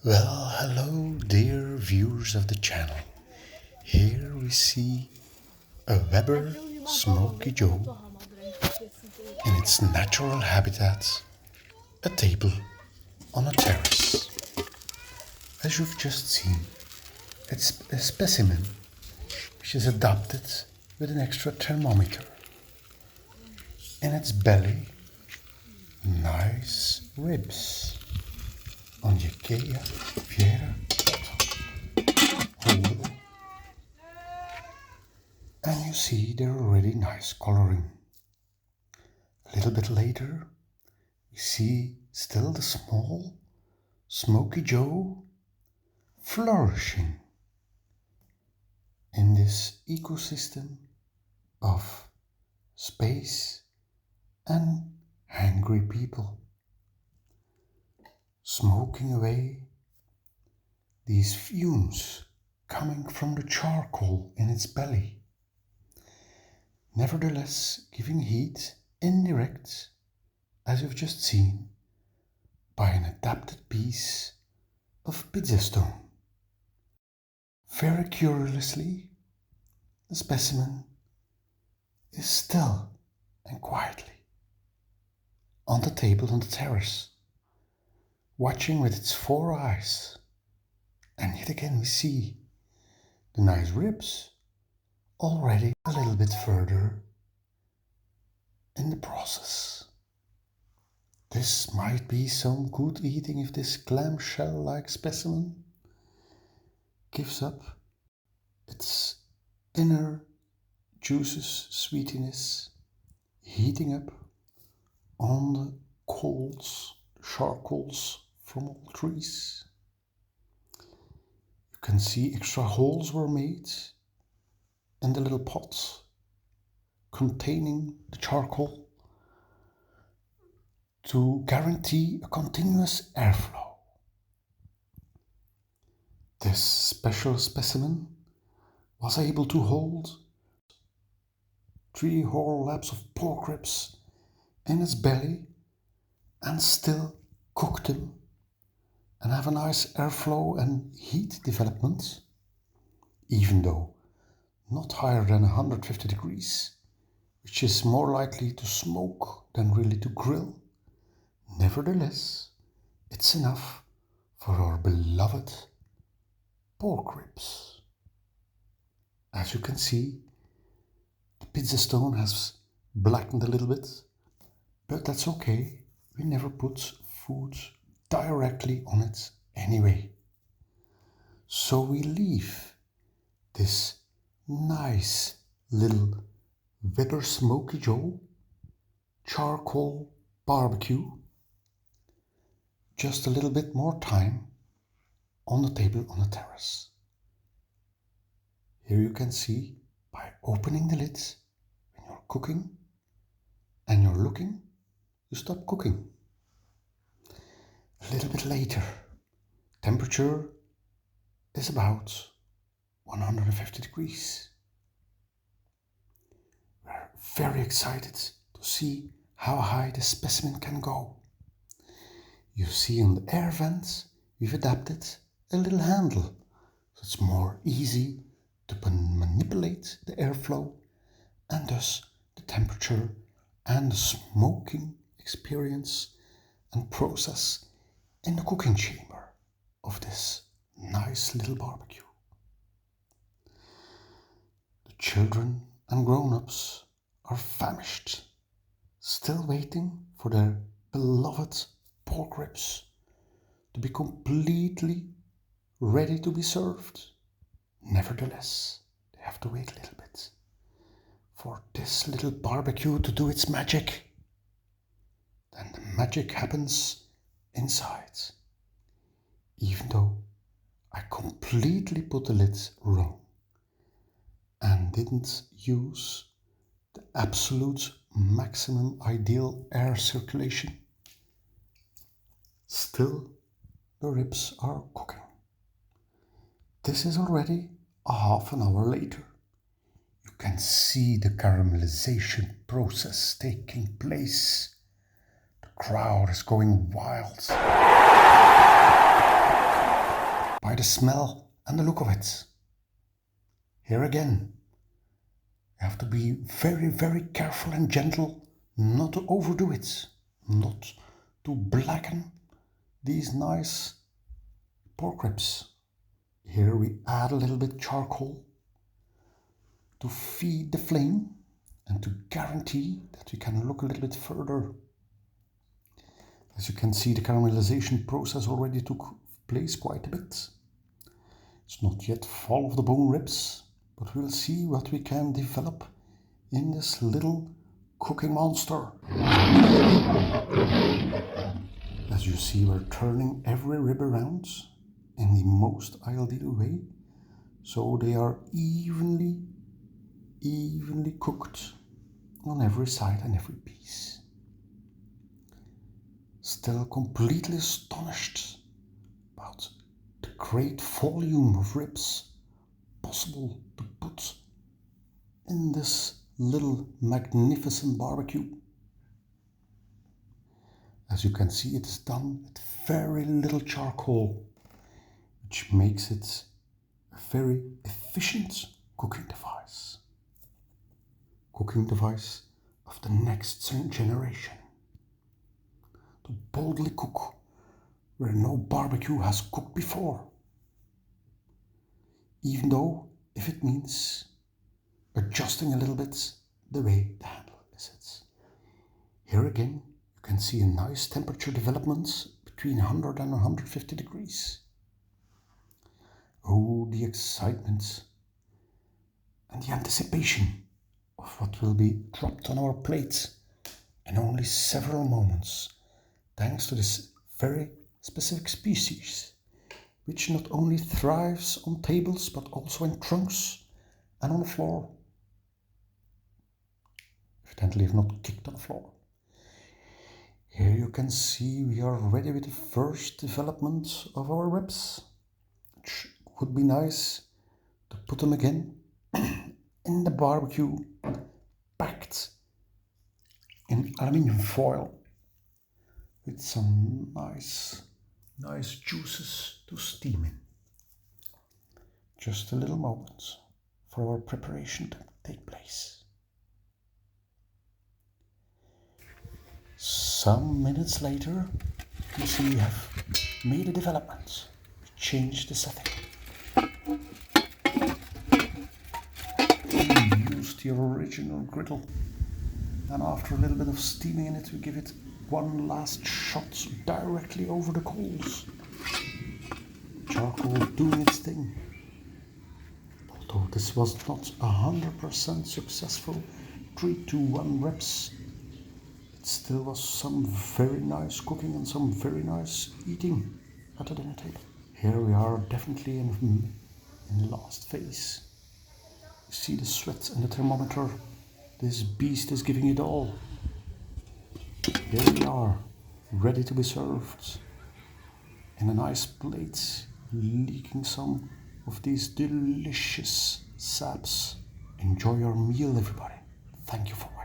Well, hello, dear viewers of the channel. Here we see a Weber Smoky Joe in its natural habitat, a table on a terrace. As you've just seen, it's a specimen which is adapted with an extra thermometer. In its belly, nice ribs on je keia viera hole. And you see they're already nice coloring. A little bit later, we see still the small Smoky Joe flourishing in this ecosystem of space and hungry people, smoking away these fumes coming from the charcoal in its belly, nevertheless giving heat indirect, as you've just seen, by an adapted piece of pizza stone. Very curiously, the specimen is still and quietly on the table on the terrace, watching with its 4 eyes. And yet again we see the nice ribs already a little bit further in the process. This might be some good eating if this clamshell-like specimen gives up its inner juices, sweetiness, heating up on the coals, charcoals from all trees. You can see extra holes were made in the little pots containing the charcoal to guarantee a continuous airflow. This special specimen was able to hold 3 whole laps of pork ribs in its belly and still cook them and have a nice airflow and heat development, even though not higher than 150 degrees, which is more likely to smoke than really to grill. Nevertheless, it's enough for our beloved pork ribs. As you can see, the pizza stone has blackened a little bit, but that's okay. We never put food directly on it anyway. So we leave this nice little Weber Smoky Joe charcoal barbecue just a little bit more time on the table on the terrace. Here you can see, by opening the lids when you're cooking and you're looking, you stop cooking. A little bit later, temperature is about 150 degrees. We're very excited to see how high the specimen can go. You see on the air vents we've adapted a little handle, so it's more easy to manipulate the airflow and thus the temperature and the smoking experience and process in the cooking chamber of this nice little barbecue. The children and grown-ups are famished, still waiting for their beloved pork ribs to be completely ready to be served. Nevertheless, they have to wait a little bit for this little barbecue to do its magic. Then the magic happens inside. Even though I completely put the lid wrong and didn't use the absolute maximum ideal air circulation, still the ribs are cooking. This is already a half an hour later. You can see the caramelization process taking place. The crowd is going wild. the smell and the look of it. Here again, you have to be very, very careful and gentle not to overdo it, not to blacken these nice pork ribs. Here we add a little bit charcoal to feed the flame and to guarantee that you can look a little bit further. As you can see, the caramelization process already took place quite a bit. It's not yet full of the bone ribs, but we'll see what we can develop in this little cooking monster. As you see, we're turning every rib around in the most ideal way, so they are evenly cooked on every side and every piece. Still completely astonished about the great volume of ribs possible to put in this little magnificent barbecue. As you can see, it is done with very little charcoal, which makes it a very efficient cooking device. Cooking device of the next generation. To boldly cook where no barbecue has cooked before. Even though if it means adjusting a little bit the way the handle is. Here again you can see a nice temperature development between 100 and 150 degrees. Oh, the excitement and the anticipation of what will be dropped on our plates in only several moments, thanks to this very specific species, which not only thrives on tables but also in trunks and on the floor. Evidently if not kicked on the floor. Here you can see we are ready with the first development of our ribs. It would be nice to put them again in the barbecue, packed in aluminium foil with some nice juices to steam in. Just a little moment for our preparation to take place. Some minutes later, you see we have made a development. We changed the setting. We used the original griddle, and after a little bit of steaming in it, we give it one last shot directly over the coals. Charcoal doing its thing. Although this was not 100% successful 3-2-1 reps, it still was some very nice cooking and some very nice eating at the dinner table. Here we are definitely in the last phase. You see the sweat and the thermometer. This beast is giving it all. Here we are, ready to be served in a nice plate, leaking some of these delicious saps. Enjoy your meal, everybody. Thank you for watching.